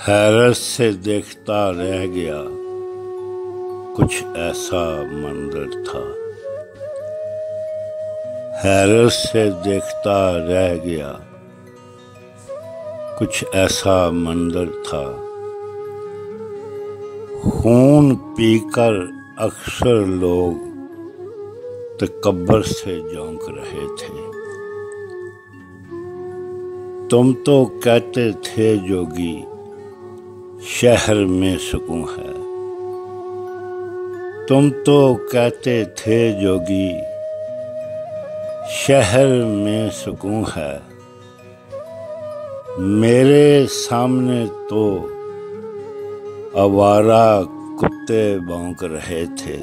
हैरत से देखता रह गया, कुछ ऐसा मंजर था। हैरत से देखता रह गया, कुछ ऐसा मंजर था। खून पीकर अक्सर लोग तकब्बुर से झोंक रहे थे। तुम तो कहते थे जोगी, शहर में सुकून है। तुम तो कहते थे जोगी, शहर में सुकून है। मेरे सामने तो आवारा कुत्ते भौंक रहे थे।